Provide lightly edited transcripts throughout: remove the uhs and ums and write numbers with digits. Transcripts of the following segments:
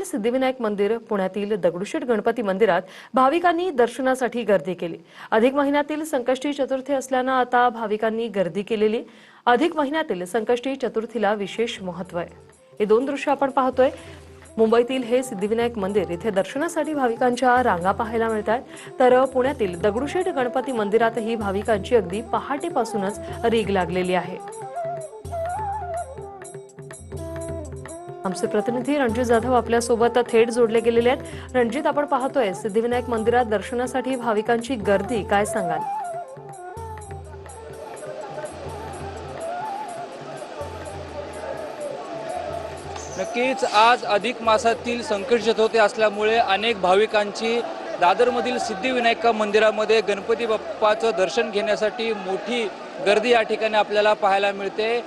सिद्धिविनायक मंदिर, पुण्यातील दगडूशेठ गणपती मंदिरात भाविकांनी दर्शनासाठी गर्दी केली। अधिक महिन्यातील संकष्टी चतुर्थी असल्याने आता भाविकांनी गर्दी केलेली। अधिक महिन्यातील संकष्टी चतुर्थीला विशेष महत्त्व आहे। हे दोन दृश्य आपण पाहतोय। मुंबईतील हे सिद्धिविनायक मंदिर इथे दर्शनासाठी भाविकांच्या रांगा पाहायला मिळतात, तर पुण्यातील दगडूशेठ गणपती मंदिरातही भाविकांची अगदी पहाटेपासूनच रीघ लागलेली आहे। आमचे प्रतिनिधी रणजित जाधव आपल्या सोबत थेट जोडले गेलेले आहेत। रणजित, आपण पाहतोय सिद्धिविनायक मंदिरात दर्शनासाठी भाविकांची गर्दी, काय सांगाल? नक्कीच आज अधिक मासातील संकष्टी चतुर्थी असल्यामुळे अनेक भाविकांची दादरमधील सिद्धिविनायक मंदिरामध्ये गणपती बाप्पाचं दर्शन घेण्यासाठी मोठी गर्दी या ठिकाणी आपल्याला पाहायला मिळते।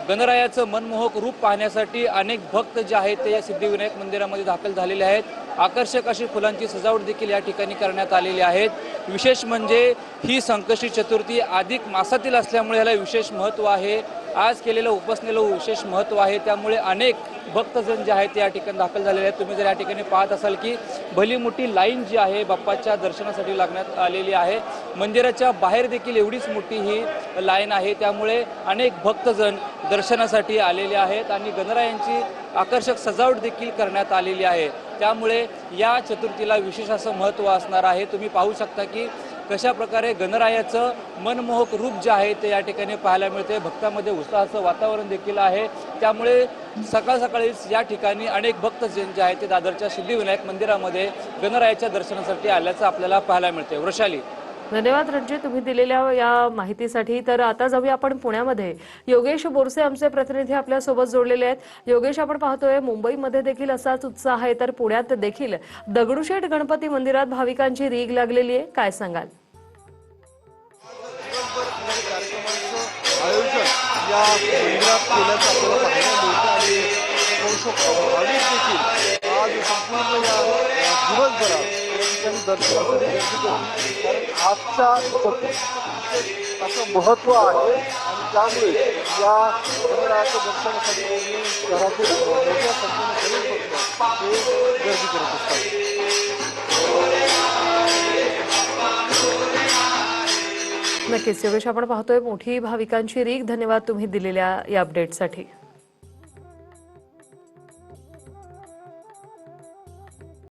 गणरायाचं मनमोहक रूप पाहण्यासाठी अनेक भक्त जे आहेत ते या सिद्धिविनायक मंदिरामध्ये दाखल झालेले आहेत। आकर्षक अशी फुलांची सजावट देखील या ठिकाणी करण्यात आलेली आहे। विशेष म्हणजे ही संकष्टी चतुर्थी अधिक मासातील असल्यामुळे याला विशेष महत्त्व आहे। आज केलेलं उपासनेला विशेष महत्त्व आहे, त्यामुळे अनेक भक्तजन जे आहेत ते या ठिकाणी दाखल झालेले आहेत। तुम्ही जर या ठिकाणी पाहत असाल की भली मोठी लाईन जी आहे बाप्पाच्या दर्शनासाठी लागण्यात आलेली आहे। मंदिराच्या बाहेर देखील एवढीच मोठी ही लाईन आहे, त्यामुळे अनेक भक्तजन दर्शनासाठी आलेले आहेत आणि गणरायांची आकर्षक सजावट देखील करण्यात आलेली आहे। त्यामुळे या चतुर्थीला विशेष असं महत्त्व असणार आहे। तुम्ही पाहू शकता की कशा प्रकारे गणरायाचं मनमोहक रूप जे आहे ते या ठिकाणी पाहायला मिळते। भक्तांमध्ये उत्साहाचं वातावरण देखील आहे, त्यामुळे सकाळ सकाळीच या ठिकाणी अनेक भक्तजन जे आहेत ते दादरच्या सिद्धिविनायक मंदिरामध्ये गणरायाच्या दर्शनासाठी आल्याचं आपल्याला पाहायला मिळते। वृषाली, धन्यवाद रणजित, तुम्ही दिलेल्या या माहितीसाठी। तर आता जाऊया आपण पुण्यामध्ये। योगेश बोरसे आमचे प्रतिनिधी आपल्या सोबत जोडलेले आहेत। योगेश, आपण पाहतोय मुंबईमध्ये देखील असाच उत्साह आहे, तर पुण्यात देखील दगडूशेठ गणपती मंदिरात भाविकांची रीघ लागलेली आहे, काय सांगाल? आयोजन या मंदिरात केल्याचं आपल्याला पाहायला मिळतं आणि पाहू शकतो भाविक देखील आज संपूर्ण या दिवसभरात दर्शनासाठी गर्दी करतील, कारण आजच्या चतुर्थीचं असं महत्त्व आहे आणि त्यामुळे या गणरायाच्या दर्शनासाठी शहरातील मोठ्या संख्येने भक्त हे गर्दी करत असतात। नक्कीच योगेश, आपण पाहतोय मोठी भाविकांची रीघ। धन्यवाद तुम्ही दिलेल्या या अपडेटसाठी।